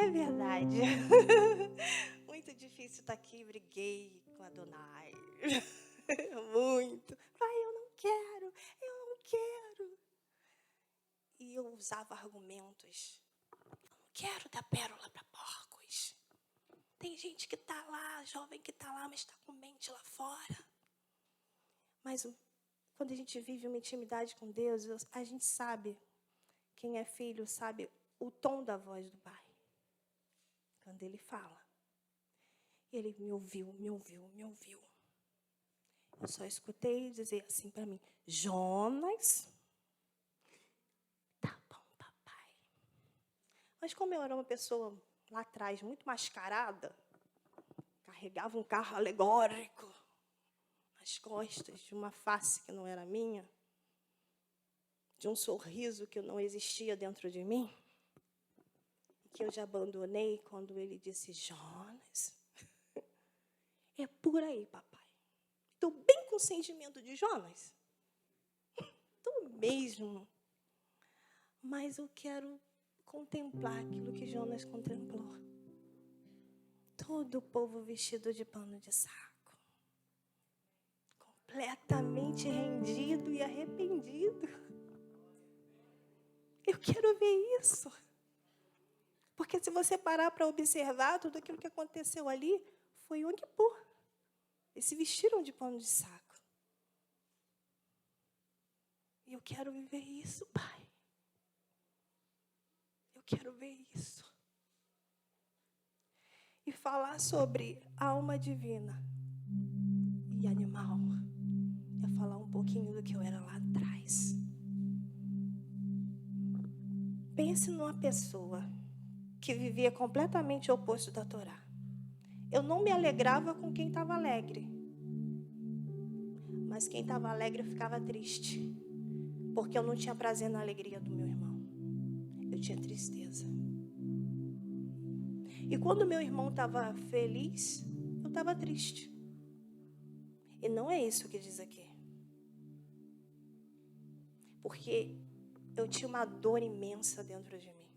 É verdade. Muito difícil estar aqui, briguei com a Adonai. Muito. Pai, eu não quero. E eu usava argumentos. Eu não quero dar pérola para porcos. Tem gente que está lá, jovem que está lá, mas está com mente lá fora. Mas quando a gente vive uma intimidade com Deus, a gente sabe, quem é filho sabe o tom da voz do Pai. Quando Ele fala. Ele me ouviu. Eu só escutei dizer assim para mim, Jonas, tá bom, papai. Mas como eu era uma pessoa lá atrás muito mascarada, carregava um carro alegórico nas costas, de uma face que não era minha, de um sorriso que não existia dentro de mim, que eu já abandonei quando ele disse, Jonas, é por aí, papai. Estou bem com o sentimento de Jonas. Estou mesmo. Mas eu quero contemplar aquilo que Jonas contemplou. Todo o povo vestido de pano de saco. Completamente rendido e arrependido. Eu quero ver isso. Porque se você parar para observar, tudo aquilo que aconteceu ali foi Yom Kippur. Eles se vestiram de pano de saco. E eu quero viver isso, Pai. Eu quero ver isso. E falar sobre alma divina e animal. É falar um pouquinho do que eu era lá atrás. Pense numa pessoa que vivia completamente o oposto da Torá. Eu não me alegrava com quem estava alegre. Mas quem estava alegre eu ficava triste. Porque eu não tinha prazer na alegria do meu irmão. Eu tinha tristeza. E quando meu irmão estava feliz, eu estava triste. E não é isso que diz aqui. Porque eu tinha uma dor imensa dentro de mim.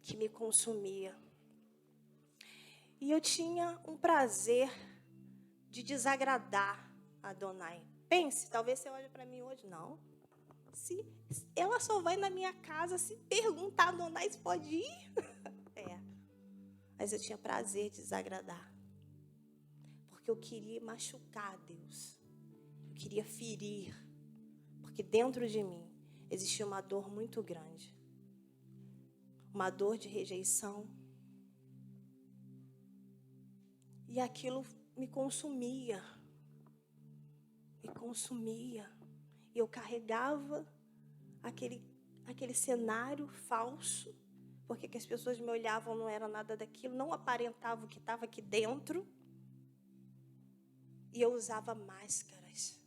Que me consumia. E eu tinha um prazer de desagradar a Adonai. Pense, talvez você olhe para mim hoje. Não. Se ela só vai na minha casa se perguntar, Adonai, se pode ir? Mas eu tinha prazer de desagradar. Porque eu queria machucar Deus. Eu queria ferir. Porque dentro de mim existia uma dor muito grande. Uma dor de rejeição. E aquilo me consumia. E eu carregava aquele cenário falso. Porque que as pessoas me olhavam, não era nada daquilo, não aparentava o que estava aqui dentro. E eu usava máscaras.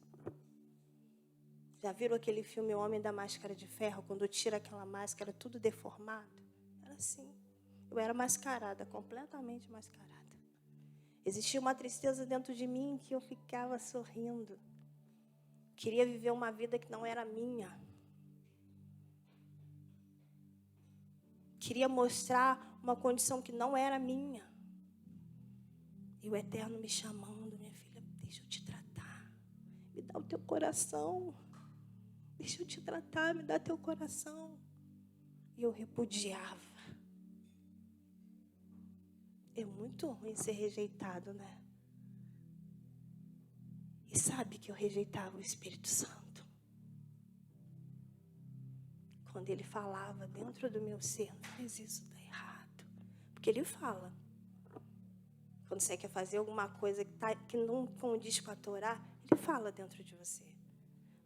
Já viram aquele filme O Homem da Máscara de Ferro? Quando tira aquela máscara, tudo deformado? Era assim. Eu era mascarada, completamente mascarada. Existia uma tristeza dentro de mim que eu ficava sorrindo. Queria viver uma vida que não era minha. Queria mostrar uma condição que não era minha. E o Eterno me chamando, minha filha, deixa eu te tratar. Me dá o teu coração. Deixa eu te tratar, me dá teu coração. E eu repudiava. É muito ruim ser rejeitado, né? E sabe que eu rejeitava o Espírito Santo. Quando ele falava dentro do meu ser, não faz isso, está errado. Porque ele fala. Quando você quer fazer alguma coisa que não condiz com a Torá, ele fala dentro de você.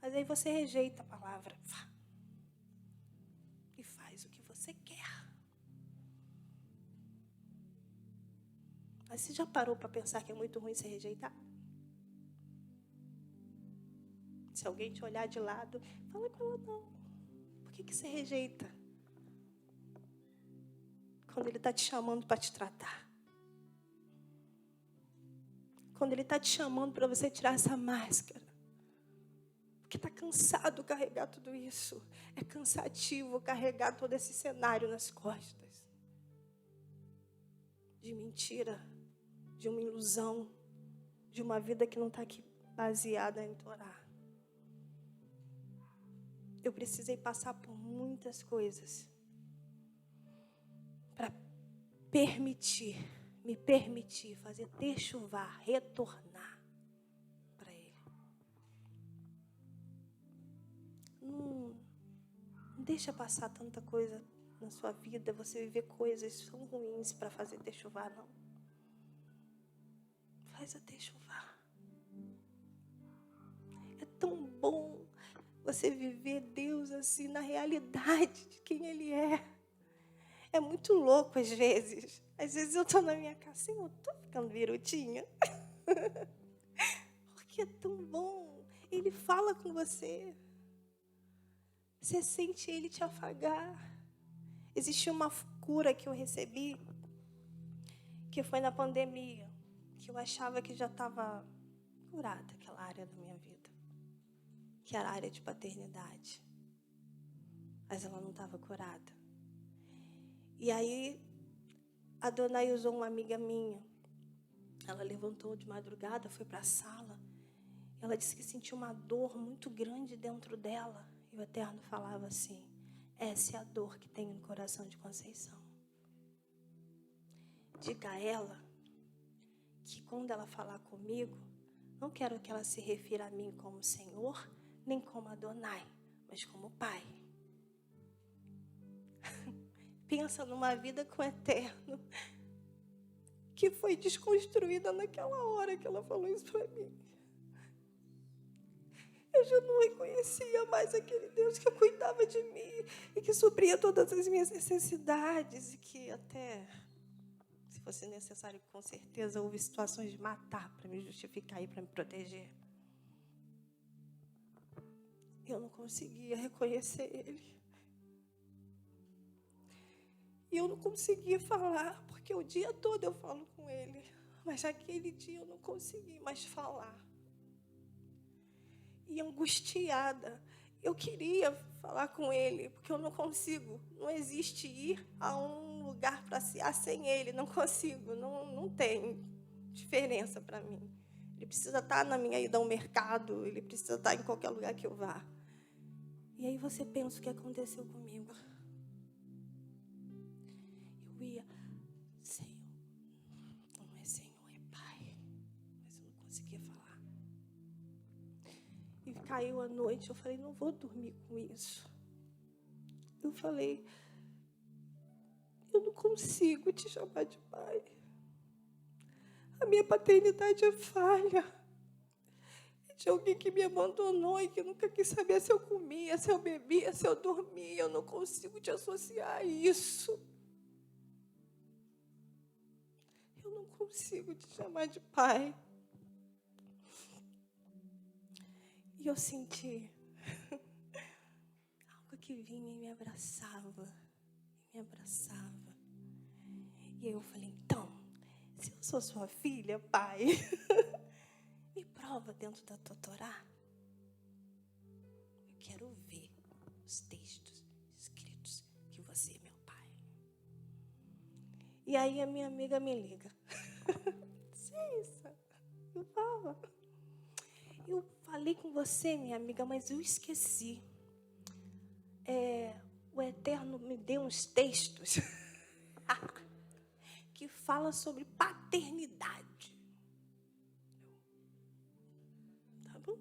Mas aí você rejeita a palavra. E faz o que você quer. Mas você já parou para pensar que é muito ruim ser rejeitado? Se alguém te olhar de lado, fala com ela, não. Por que você rejeita? Quando ele está te chamando para te tratar. Quando ele está te chamando para você tirar essa máscara. Porque está cansado carregar tudo isso. É cansativo carregar todo esse cenário nas costas. de mentira, de uma ilusão, de uma vida que não está aqui baseada em Torá. Eu precisei passar por muitas coisas para me permitir fazer techuvá, retornar para Ele. Não deixa passar tanta coisa na sua vida, você viver coisas tão ruins para fazer techuvá, não. Faz a techuvá. É tão bom você viver Deus assim na realidade de quem Ele é. É muito louco às vezes. Às vezes eu estou na minha casa, Senhor, estou ficando virutinha. Porque é tão bom. Ele fala com você. Você sente Ele te afagar. Existiu uma cura que eu recebi, que foi na pandemia, que eu achava que já estava curada aquela área da minha vida, que era a área de paternidade. Mas ela não estava curada. E aí, a dona usou uma amiga minha. Ela levantou de madrugada, foi para a sala. Ela disse que sentiu uma dor muito grande dentro dela. E o Eterno falava assim: essa é a dor que tenho no coração de Conceição. Diga a ela que quando ela falar comigo, não quero que ela se refira a mim como Senhor, nem como Adonai, mas como Pai. Pensa numa vida com o Eterno, que foi desconstruída naquela hora que ela falou isso para mim. Eu já não reconhecia mais aquele Deus que cuidava de mim e que supria todas as minhas necessidades e que até, se fosse necessário, com certeza houve situações de matar para me justificar e para me proteger. Eu não conseguia reconhecer Ele. E eu não conseguia falar, porque o dia todo eu falo com Ele. Mas naquele dia eu não consegui mais falar. E angustiada, eu queria falar com Ele, porque eu não consigo. Não existe ir a um lugar para se sem Ele. Não consigo, não tem diferença para mim. Ele precisa estar na minha ida ao mercado, Ele precisa estar em qualquer lugar que eu vá. E aí você pensa o que aconteceu comigo. Eu ia, Senhor, não é Senhor, é Pai. Mas eu não conseguia falar. E caiu a noite, eu falei, não vou dormir com isso. Eu falei, eu não consigo te chamar de pai. A minha paternidade é falha. É de alguém que me abandonou e que nunca quis saber se eu comia, se eu bebia, se eu dormia. Eu não consigo te associar a isso. Eu não consigo te chamar de pai. E eu senti algo que vinha e me abraçava. E me abraçava. E eu falei, então, se eu sou sua filha, pai, me prova dentro da tua Torá. Eu quero ver os textos escritos que você é meu pai. E aí a minha amiga me liga. Cissa, eu falei com você, minha amiga, mas eu esqueci. O Eterno me deu uns textos que fala sobre paternidade. Tá bom?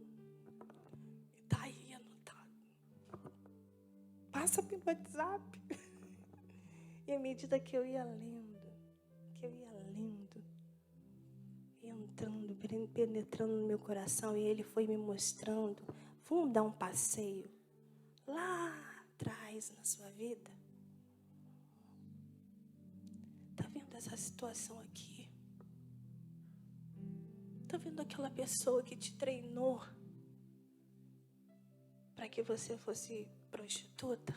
Tá aí anotado. Passa pelo WhatsApp. E à medida que eu ia lendo, entrando, penetrando no meu coração, e Ele foi me mostrando, vamos dar um passeio lá atrás na sua vida. Tá vendo essa situação aqui? Tá vendo aquela pessoa que te treinou para que você fosse prostituta?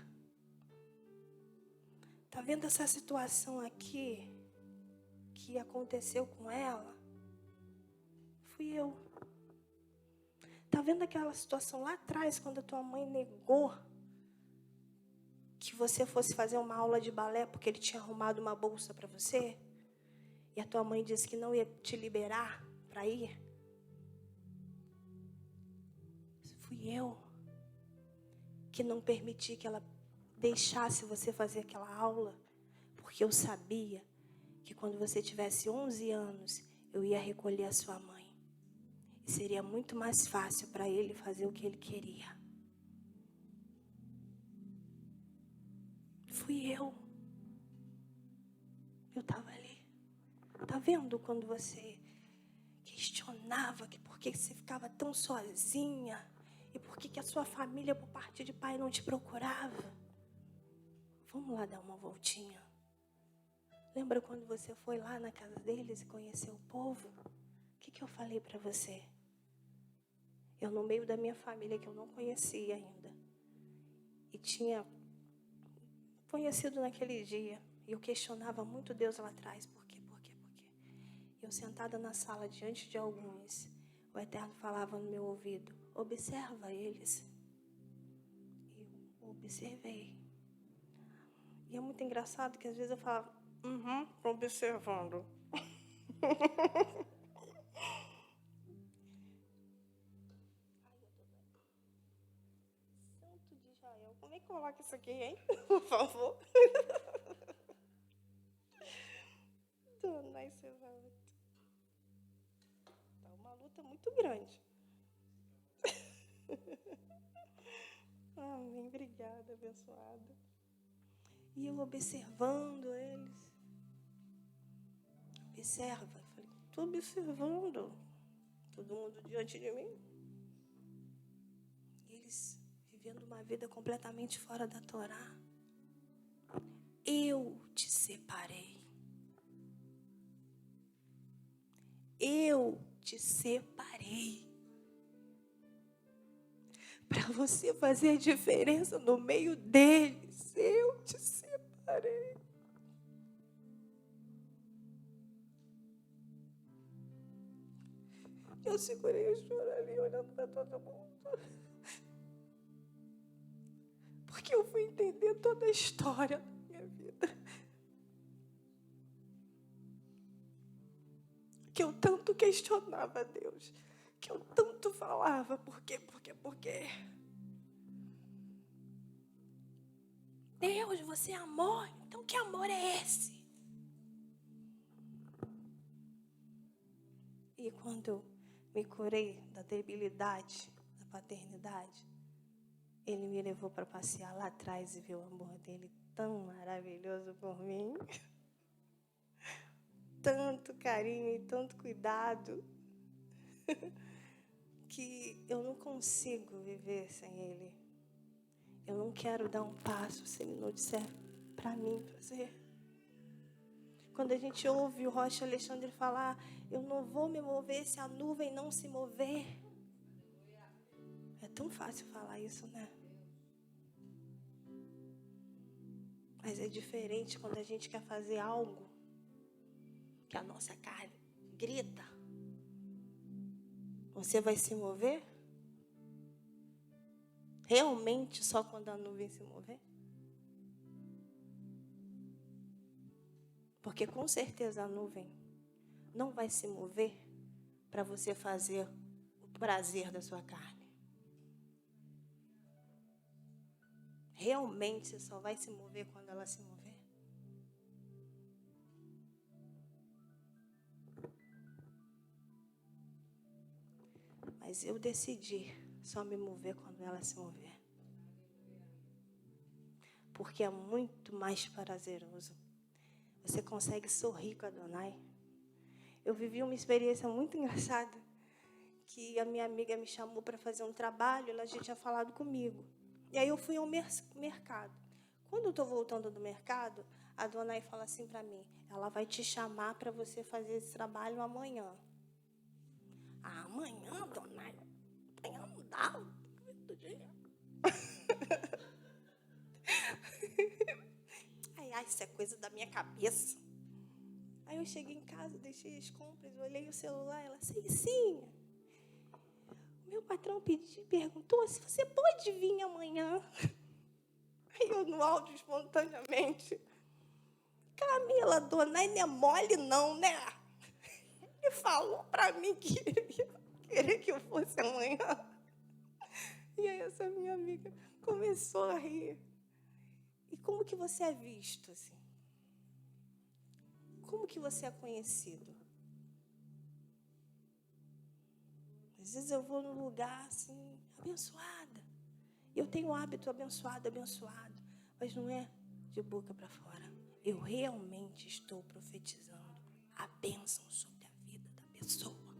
Tá vendo essa situação aqui que aconteceu com ela? Fui eu. Tá vendo aquela situação lá atrás, quando a tua mãe negou que você fosse fazer uma aula de balé porque ele tinha arrumado uma bolsa para você? e a tua mãe disse que não ia te liberar para ir? Fui eu que não permiti que ela deixasse você fazer aquela aula, porque eu sabia que quando você tivesse 11 anos, eu ia recolher a sua mãe. E seria muito mais fácil para ele fazer o que ele queria. Fui eu. Eu estava ali. Tá vendo quando você questionava que por que você ficava tão sozinha? E por que a sua família, por parte de pai, não te procurava? Vamos lá dar uma voltinha. Lembra quando você foi lá na casa deles e conheceu o povo? O que eu falei para você? Eu, no meio da minha família, que eu não conhecia ainda, e tinha conhecido naquele dia, e eu questionava muito Deus lá atrás, por quê? Eu sentada na sala diante de alguns, o Eterno falava no meu ouvido, observa eles. Eu observei. E é muito engraçado que às vezes eu falava, observando. Santo de Israel, como é que coloca isso aqui, hein? Por favor. Dona Isabel. Tá uma luta muito grande. Amém, obrigada, abençoada. E eu observando eles. Observa. Eu falei, estou observando. Todo mundo diante de mim. E eles vivendo uma vida completamente fora da Torá. Eu te separei. Eu te separei. Para você fazer a diferença no meio deles. Eu te separei. Eu segurei o choro ali, olhando para todo mundo. Porque eu fui entender toda a história da minha vida. Que eu tanto questionava a Deus. Que eu tanto falava, por quê? Deus, você é amor, então que amor é esse? E quando eu me curei da debilidade, da paternidade, Ele me levou para passear lá atrás e ver o amor dele tão maravilhoso por mim. Tanto carinho e tanto cuidado. Que eu não consigo viver sem Ele. Eu não quero dar um passo se Ele não disser para mim fazer. Quando a gente ouve o Rocha Alexandre falar, eu não vou me mover se a nuvem não se mover. É tão fácil falar isso, né? Mas é diferente quando a gente quer fazer algo que a nossa carne grita. Você vai se mover? Realmente só quando a nuvem se mover? Porque com certeza a nuvem não vai se mover para você fazer o prazer da sua carne. Realmente você só vai se mover quando ela se mover. Mas eu decidi só me mover quando ela se mover. Porque é muito mais prazeroso. Você consegue sorrir com a Adonai. Eu vivi uma experiência muito engraçada. Que a minha amiga me chamou para fazer um trabalho. Ela já tinha falado comigo. E aí eu fui ao mercado. Quando eu estou voltando do mercado, a Adonai fala assim para mim. Ela vai te chamar para você fazer esse trabalho amanhã. Amanhã, Adonai? Amanhã não dá. Ai, isso é coisa da minha cabeça. Aí eu cheguei em casa, deixei as compras, olhei o celular, ela, sim. O meu patrão perguntou se você pode vir amanhã. Aí eu no áudio, espontaneamente, Camila, Adonai não é mole não, né? Ele falou para mim que queria que eu fosse amanhã. E aí essa minha amiga começou a rir. E como que você é visto, assim? Como que você é conhecido? Às vezes eu vou num lugar, assim, abençoada. Eu tenho o hábito abençoado, mas não é de boca para fora. Eu realmente estou profetizando a bênção sobre a vida da pessoa.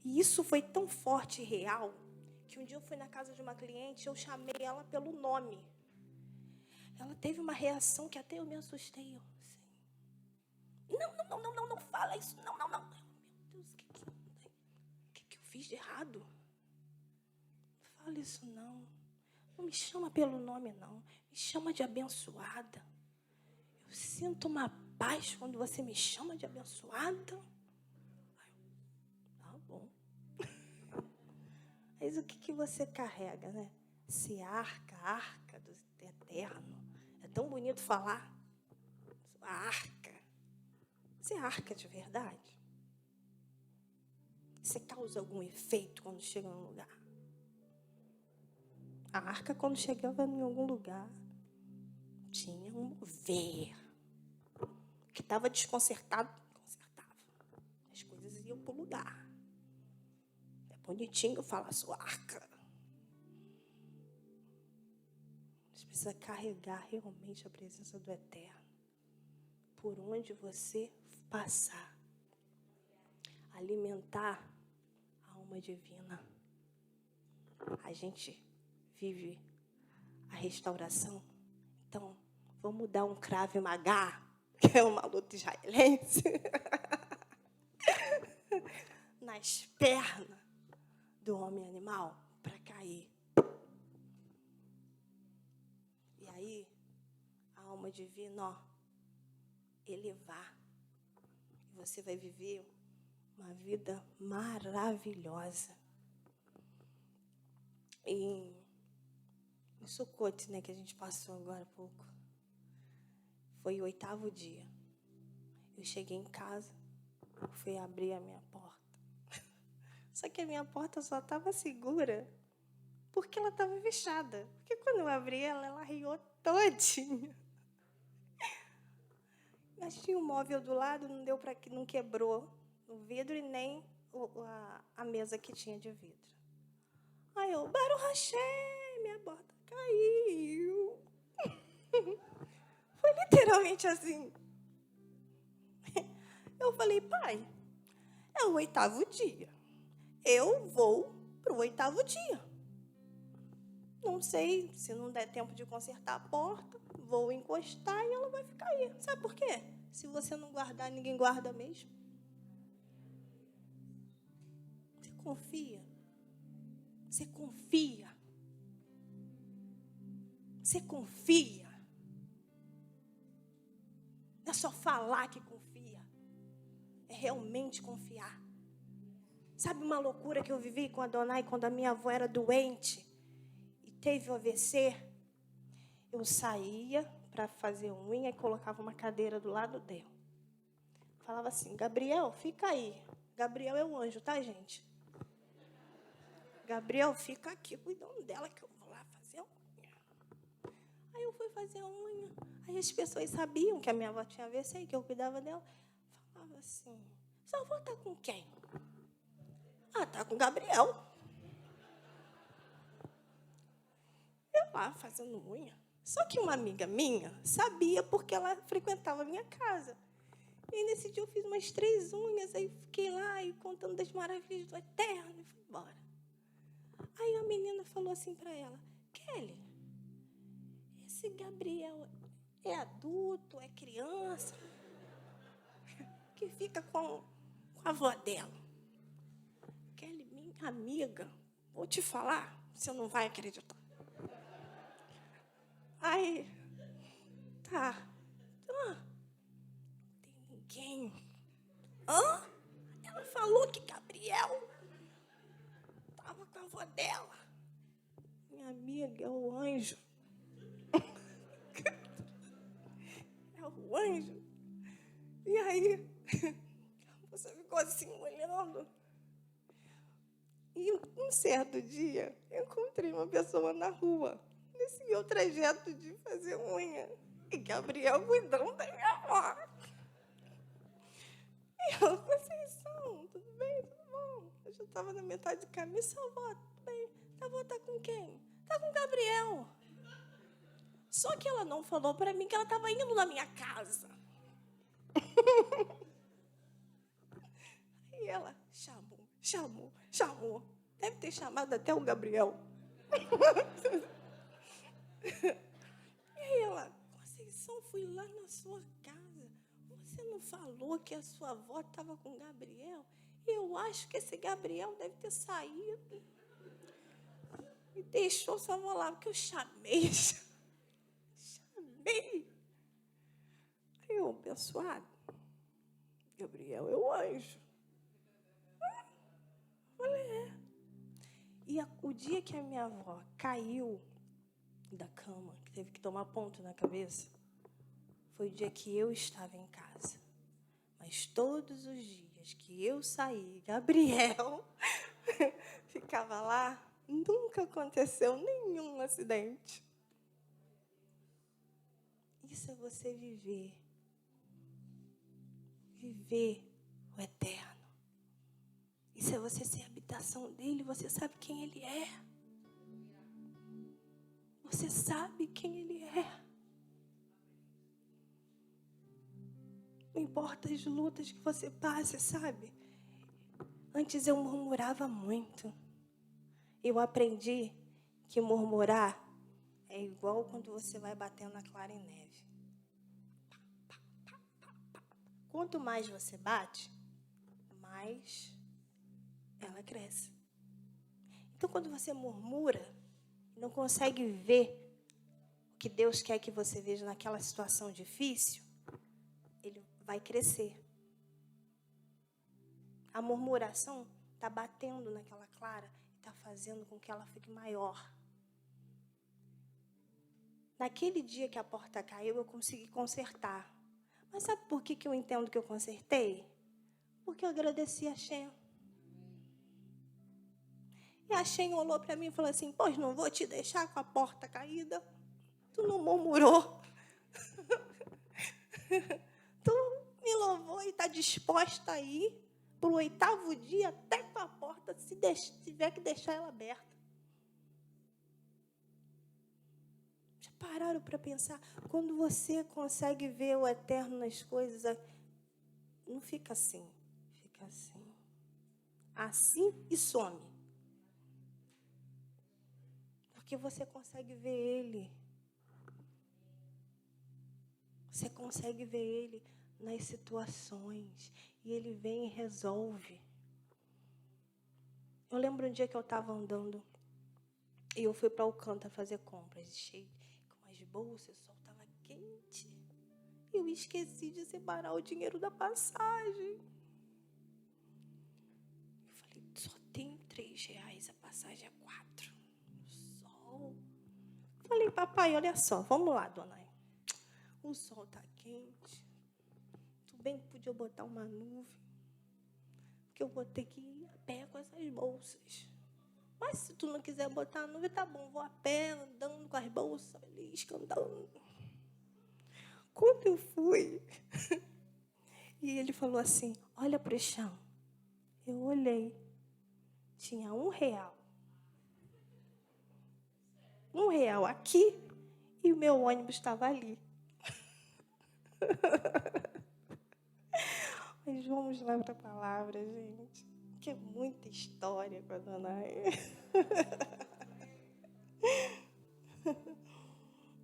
E isso foi tão forte e real, que um dia eu fui na casa de uma cliente, eu chamei ela pelo nome. Ela teve uma reação que até eu me assustei. Eu, assim, não fala isso, não. Meu Deus, o que eu fiz de errado? Não fala isso, não. Não me chama pelo nome, não. Me chama de abençoada. Eu sinto uma paz quando você me chama de abençoada. Tá bom. Mas o que você carrega, né? Se arca do eterno. É tão bonito falar. A arca. Você arca de verdade? Você causa algum efeito quando chega num lugar? A arca, quando chegava em algum lugar, tinha um mover. Que estava desconcertado, consertava. As coisas iam para o lugar. É bonitinho falar sua arca. Você precisa carregar realmente a presença do Eterno. Por onde você passar. Alimentar a alma divina. A gente vive a restauração. Então, vamos dar um Krav Maga, que é uma luta israelense, nas pernas do homem animal para cair. E aí, a alma divina, ó, elevar. E você vai viver uma vida maravilhosa. E no Sucote, né, que a gente passou agora há pouco, foi o 8º dia. Eu cheguei em casa, fui abrir a minha porta. Só que a minha porta só estava segura porque ela estava fechada. Porque quando eu abri ela riou todinha. Mas tinha um móvel do lado, não deu para que não quebrou o vidro e nem a mesa que tinha de vidro. Aí eu, Baruch Hashem, minha porta caiu. Foi literalmente assim. Eu falei, pai, é o 8º dia. Eu vou para o 8º dia. Não sei, se não der tempo de consertar a porta, vou encostar e ela vai ficar aí. Sabe por quê? Se você não guardar, ninguém guarda mesmo. Você confia. Você confia. Você confia. Não é só falar que confia. É realmente confiar. Sabe uma loucura que eu vivi com a Adonai quando a minha avó era doente e teve o AVC? Eu saía para fazer unha e colocava uma cadeira do lado dela. Falava assim, Gabriel, fica aí. Gabriel é o anjo, tá, gente? Gabriel, fica aqui cuidando dela que eu vou lá fazer a unha. Aí eu fui fazer a unha. Aí as pessoas sabiam que a minha avó tinha AVC e que eu cuidava dela. Falava assim, sua avó tá com quem? Ah, tá com o Gabriel. Eu lá fazendo unha. Só que uma amiga minha sabia porque ela frequentava a minha casa. E nesse dia eu fiz umas 3 unhas, aí fiquei lá e contando das maravilhas do Eterno e fui embora. Aí a menina falou assim para ela, Kelly, esse Gabriel é adulto, é criança, que fica com a avó dela. Kelly, minha amiga, vou te falar, você não vai acreditar. Aí, tá. Tem ninguém. Hã? Ela falou que Gabriel estava com a avó dela. Minha amiga é o anjo. o anjo. E aí, a moça ficou assim, olhando. E um certo dia, eu encontrei uma pessoa na rua, nesse meu trajeto de fazer unha. E Gabriel cuidando da minha avó. E eu, Conceição, tudo bem? Tudo bom? Eu já estava na metade do caminho. Sua avó, tudo bem? A avó tá com quem? Tá com o Gabriel. Só que ela não falou para mim que ela estava indo na minha casa. E ela chamou. Deve ter chamado até o Gabriel. E aí ela, Conceição, fui lá na sua casa. Você não falou que a sua avó estava com o Gabriel? Eu acho que esse Gabriel deve ter saído. E deixou sua avó lá, porque eu chamei. Aí eu, abençoado, Gabriel é o anjo. Falei, é. E o dia que a minha avó caiu da cama, que teve que tomar ponto na cabeça, foi o dia que eu estava em casa. Mas todos os dias que eu saí, Gabriel ficava lá, nunca aconteceu nenhum acidente. Isso é você viver o eterno. Isso é você ser a habitação dele, você sabe quem ele é. Você sabe quem ele é. Não importa as lutas que você passe, sabe? Antes eu murmurava muito. Eu aprendi que murmurar é igual quando você vai batendo na clara em neve. Quanto mais você bate, mais ela cresce. Então, quando você murmura, não consegue ver o que Deus quer que você veja naquela situação difícil, ele vai crescer. A murmuração está batendo naquela clara e está fazendo com que ela fique maior. Naquele dia que a porta caiu, eu consegui consertar. Mas sabe por que eu entendo que eu consertei? Porque eu agradeci a Shem. E a Shem olhou para mim e falou assim, pois não vou te deixar com a porta caída. Tu não murmurou. Tu me louvou e está disposta a ir para o 8º dia até com a porta, se tiver que deixar ela aberta. Já pararam para pensar? Quando você consegue ver o eterno nas coisas, não fica assim. Fica assim. Assim e some. Porque você consegue ver ele. Você consegue ver ele nas situações. E ele vem e resolve. Eu lembro um dia que eu estava andando e eu fui para Alcântara fazer compras. Cheio com as bolsas, o sol estava quente. Eu esqueci de separar o dinheiro da passagem. Eu falei, só tenho R$3, a passagem é 4. O sol. Falei, papai, olha só, vamos lá, dona. O sol está quente. Tudo bem que podia botar uma nuvem. Porque eu vou ter que ir a pé com essas bolsas. Mas se tu não quiser botar a nuvem, tá bom. Vou a pé, andando com as bolsas ali, escandando. Quando eu fui, e ele falou assim, olha para o chão. Eu olhei. Tinha R$1. R$1 aqui e o meu ônibus estava ali. Mas vamos lá para a palavra, gente. Que é muita história com a dona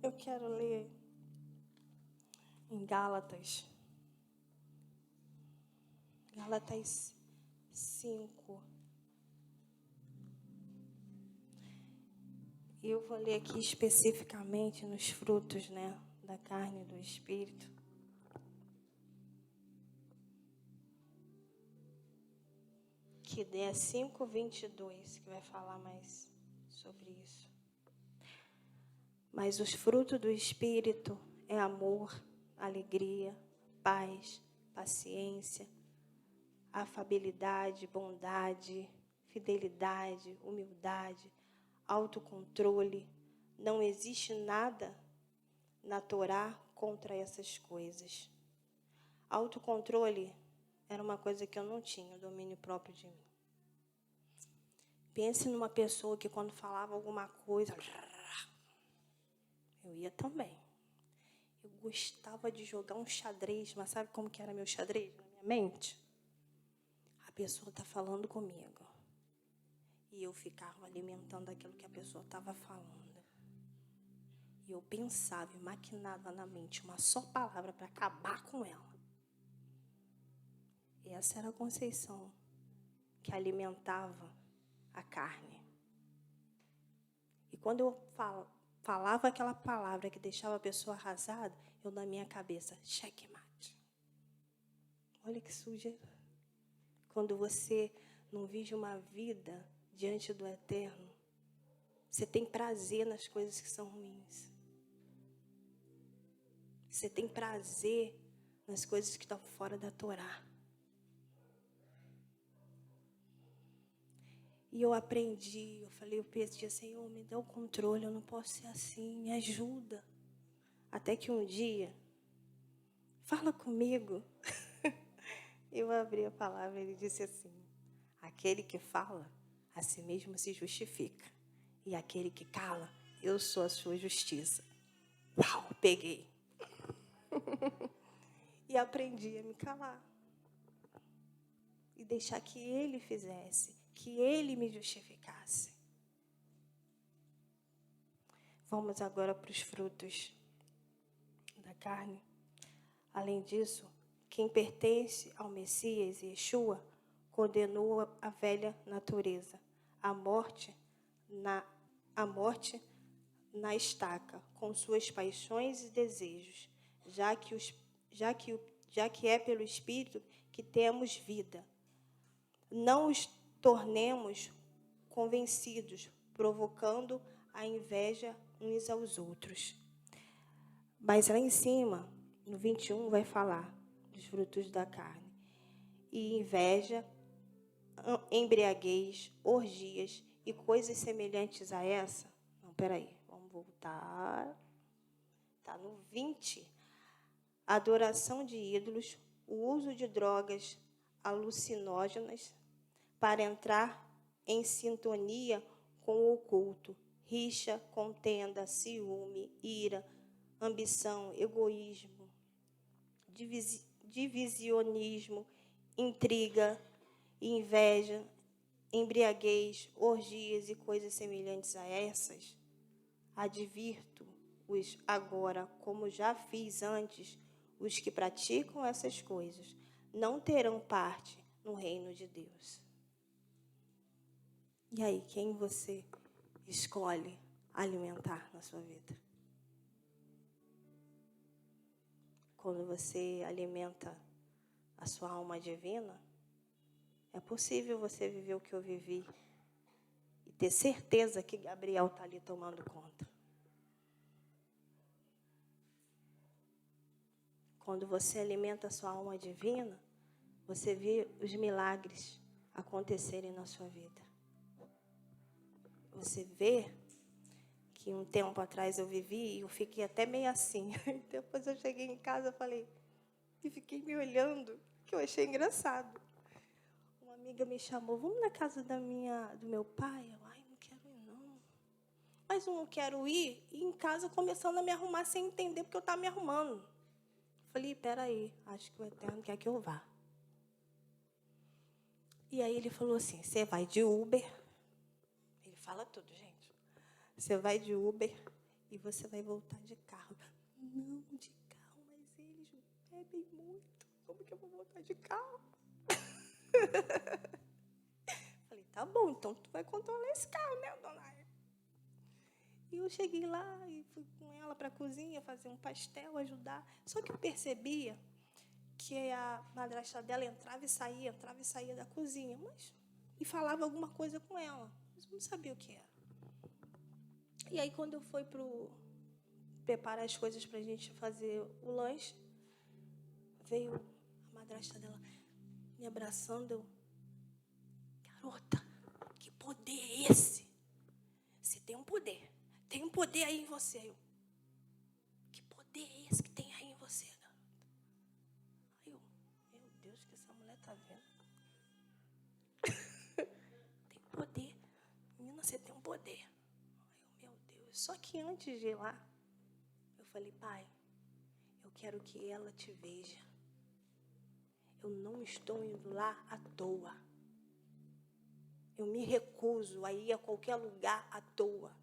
Eu quero ler em Gálatas 5. E eu vou ler aqui especificamente nos frutos, né, da carne e do espírito. Que é 5:22, que vai falar mais sobre isso. Mas os frutos do espírito é amor, alegria, paz, paciência, afabilidade, bondade, fidelidade, humildade, autocontrole. Não existe nada na Torá contra essas coisas. Autocontrole era uma coisa que eu não tinha, o domínio próprio de mim. Pense numa pessoa que quando falava alguma coisa, eu ia também. Eu gostava de jogar um xadrez, mas sabe como que era meu xadrez na minha mente? A pessoa está falando comigo. E eu ficava alimentando aquilo que a pessoa estava falando. E eu pensava e maquinava na mente uma só palavra para acabar com ela. E essa era a Conceição que alimentava a carne. E quando eu falava aquela palavra que deixava a pessoa arrasada, eu na minha cabeça, checkmate. Olha que sujeira. Quando você não vive uma vida diante do Eterno, você tem prazer nas coisas que são ruins. Você tem prazer nas coisas que estão fora da Torá. E eu aprendi, eu pedi, Senhor, me dá o controle, eu não posso ser assim, me ajuda. Até que um dia, fala comigo. Eu abri a palavra e ele disse assim, aquele que fala, a si mesmo se justifica. E aquele que cala, eu sou a sua justiça. Uau, peguei. E aprendi a me calar. E deixar que ele fizesse, que ele me justificasse. Vamos agora para os frutos da carne. Além disso, quem pertence ao Messias, Yeshua, condenou a velha natureza, a morte na estaca, com suas paixões e desejos, já que é pelo Espírito que temos vida. Não os tornemos convencidos, provocando a inveja uns aos outros. Mas lá em cima, no 21, vai falar dos frutos da carne. E inveja, embriaguez, orgias e coisas semelhantes a essa. Não, peraí, vamos voltar. Está no 20. Adoração de ídolos, o uso de drogas alucinógenas para entrar em sintonia com o oculto, rixa, contenda, ciúme, ira, ambição, egoísmo, divisionismo, intriga, inveja, embriaguez, orgias e coisas semelhantes a essas. Advirto-os agora, como já fiz antes, os que praticam essas coisas não terão parte no reino de Deus. E aí, quem você escolhe alimentar na sua vida? Quando você alimenta a sua alma divina, é possível você viver o que eu vivi e ter certeza que Gabriel está ali tomando conta. Quando você alimenta a sua alma divina, você vê os milagres acontecerem na sua vida. Você vê que um tempo atrás eu vivi e eu fiquei até meio assim. Depois eu cheguei em casa e fiquei me olhando, que eu achei engraçado. Uma amiga me chamou, vamos na casa do meu pai? Eu, não quero ir não. Mas eu não quero ir, e em casa começando a me arrumar sem entender porque eu estava me arrumando. Falei, peraí, acho que o Eterno quer que eu vá. E aí ele falou assim, você vai de Uber. Ele fala tudo, gente. Você vai de Uber e você vai voltar de carro. Não, de carro, mas eles bebem muito. Como que eu vou voltar de carro? Falei, tá bom, então tu vai controlar esse carro, né, dona? E eu cheguei lá e fui com ela para a cozinha fazer um pastel, ajudar. Só que eu percebia que a madrasta dela entrava e saía da cozinha, e falava alguma coisa com ela, mas eu não sabia o que era. E aí, quando eu fui preparar as coisas para a gente fazer o lanche, veio a madrasta dela me abraçando. Eu, garota, que poder é esse? Você tem um poder. Tem um poder aí em você. Eu, que poder é esse que tem aí em você, garota? Aí eu, meu Deus, que essa mulher tá vendo. Tem poder. Menina, você tem um poder. Aí eu, meu Deus. Só que antes de ir lá, eu falei, pai, eu quero que ela te veja. Eu não estou indo lá à toa. Eu me recuso a ir a qualquer lugar à toa.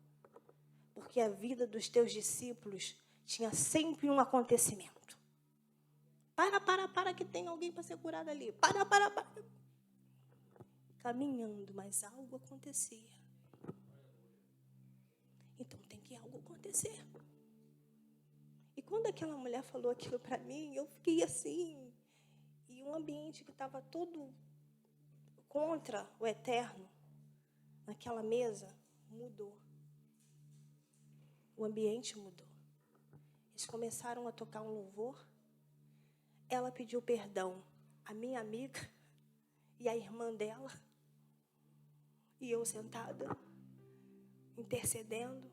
Porque a vida dos teus discípulos tinha sempre um acontecimento. Para, que tem alguém para ser curado ali. Para. Caminhando, mas algo acontecia. Então tem que algo acontecer. E quando aquela mulher falou aquilo para mim, eu fiquei assim. E um ambiente que estava todo contra o eterno, naquela mesa, mudou. O ambiente mudou. Eles começaram a tocar um louvor. Ela pediu perdão à minha amiga e à irmã dela. E eu sentada, intercedendo,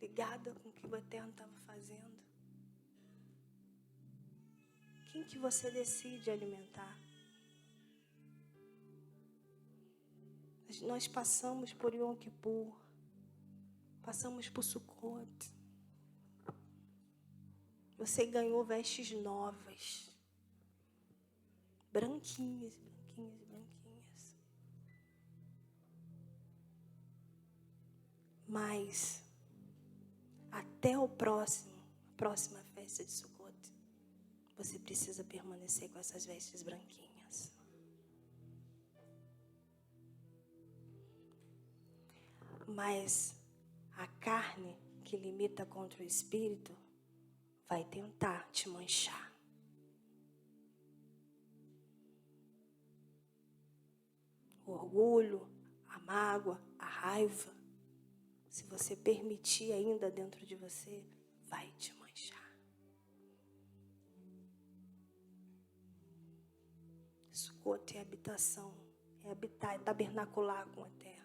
ligada com o que o eterno estava fazendo. Quem que você decide alimentar? Nós passamos por Yom Kippur, passamos por Sukkot. Você ganhou vestes novas, branquinhas. Mas até a próxima festa de Sukkot, você precisa permanecer com essas vestes branquinhas. Mas a carne que limita contra o espírito vai tentar te manchar. O orgulho, a mágoa, a raiva, se você permitir ainda dentro de você, vai te manchar. Sukkot é habitação, é habitar, é tabernacular com o eterno.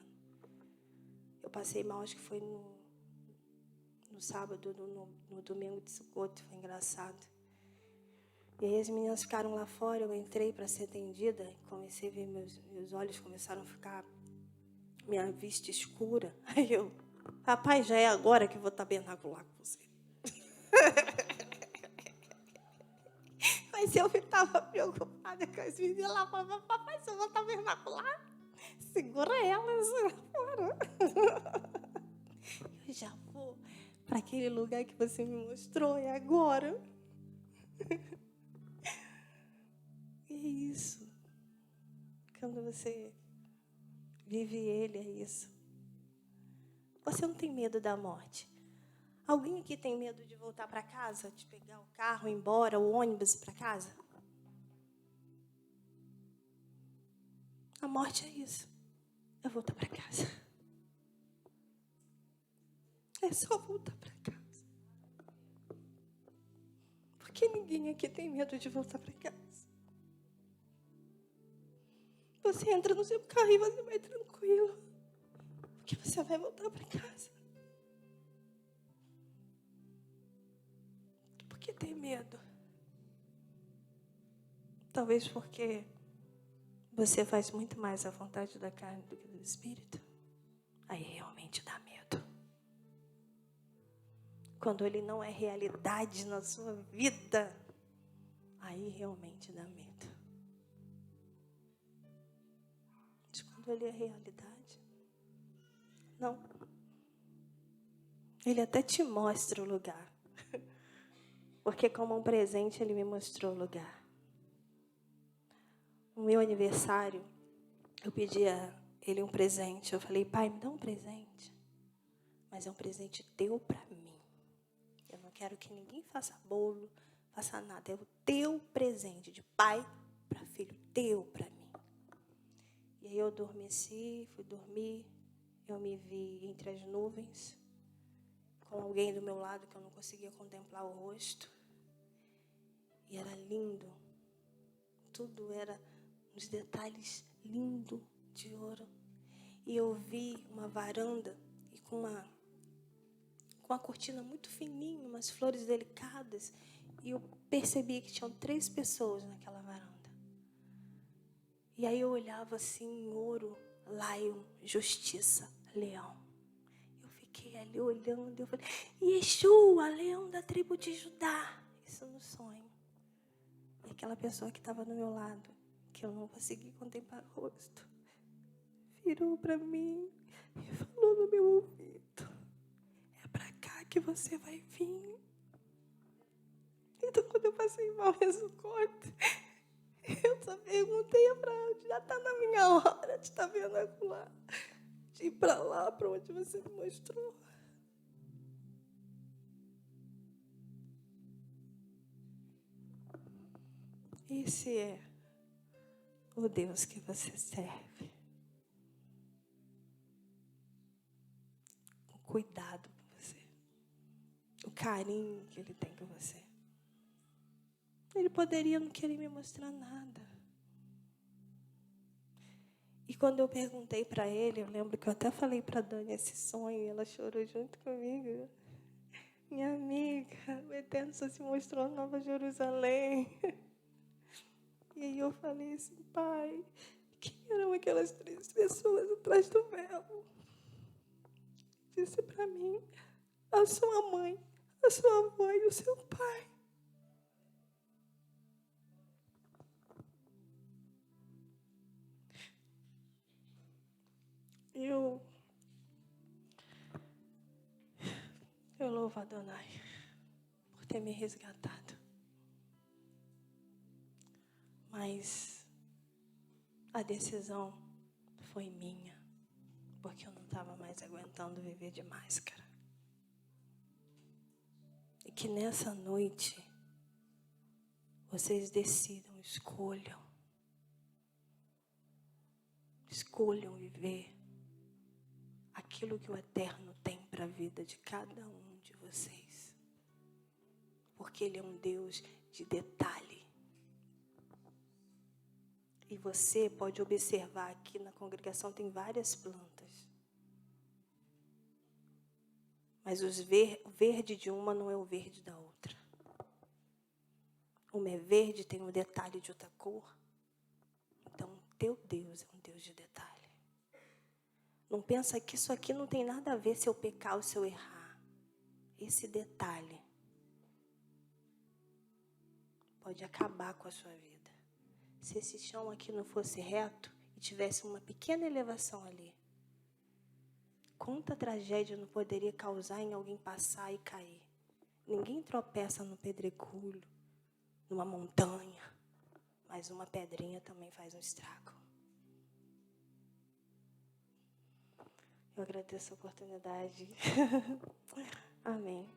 Eu passei mal, acho que foi no sábado, no domingo de Sukkot, foi engraçado. E aí as meninas ficaram lá fora, eu entrei para ser atendida, comecei a ver, meus olhos começaram a ficar, minha vista escura. Aí eu, rapaz, já é agora que eu vou tabernacular com você. Mas eu estava preocupada com as meninas. Ela falava, papai, se eu vou tabernacular, segura elas. Eu já vou para aquele lugar que você me mostrou, é agora. E é isso. Quando você vive ele, é isso. Você não tem medo da morte? Alguém aqui tem medo de voltar para casa, de pegar o carro, ir embora, o ônibus para casa? A morte é isso. É voltar para casa. É só voltar para casa. Porque ninguém aqui tem medo de voltar para casa. Você entra no seu carro e você vai tranquilo. Porque você vai voltar para casa. Por que tem medo? Talvez porque você faz muito mais a vontade da carne do que do espírito. Aí realmente dá medo. Quando ele não é realidade na sua vida, aí realmente dá medo. Mas quando ele é realidade, não. Ele até te mostra o lugar. Porque como um presente ele me mostrou o lugar. No meu aniversário, eu pedi a ele um presente. Eu falei, pai, me dá um presente. Mas é um presente teu para mim. Eu não quero que ninguém faça bolo, faça nada. É o teu presente, de pai para filho, teu para mim. E aí eu adormeci, fui dormir. Eu me vi entre as nuvens, com alguém do meu lado que eu não conseguia contemplar o rosto. E era lindo. Tudo era uns detalhes lindos de ouro. E eu vi uma varanda e com uma cortina muito fininha, umas flores delicadas. E eu percebi que tinham 3 pessoas naquela varanda. E aí eu olhava assim, em ouro, Lion, justiça, leão. Eu fiquei ali olhando, eu falei, Yeshua, leão da tribo de Judá. Isso no sonho. E aquela pessoa que estava do meu lado, que eu não consegui contemplar o rosto, virou para mim e falou no meu ouvido, é para cá que você vai vir. Então, quando eu passei mal nesse corte, eu só perguntei para ela, já está na minha hora de estar vendo lá, de ir para lá, para onde você me mostrou. Esse é o Deus que você serve. O cuidado por você. O carinho que Ele tem com você. Ele poderia não querer me mostrar nada. E quando eu perguntei para ele, eu lembro que eu até falei para Dani esse sonho, e ela chorou junto comigo. Minha amiga, o Eterno só se mostrou Nova Jerusalém. E aí eu falei assim, Pai, quem eram aquelas 3 pessoas atrás do véu? Disse para mim, a sua mãe, a sua avó e o seu pai. Eu louvo a Adonai por ter me resgatado. Mas a decisão foi minha, porque eu não estava mais aguentando viver de máscara. E que nessa noite vocês decidam, escolham viver aquilo que o Eterno tem para a vida de cada um de vocês. Porque Ele é um Deus de detalhe. E você pode observar aqui na congregação tem várias plantas. Mas o verde de uma não é o verde da outra. Uma é verde, tem um detalhe de outra cor. Então, teu Deus é um Deus de detalhe. Não pensa que isso aqui não tem nada a ver se eu pecar ou se eu errar. Esse detalhe pode acabar com a sua vida. Se esse chão aqui não fosse reto e tivesse uma pequena elevação ali, quanta tragédia não poderia causar em alguém passar e cair? Ninguém tropeça no pedregulho, numa montanha, mas uma pedrinha também faz um estrago. Eu agradeço a oportunidade. Amém.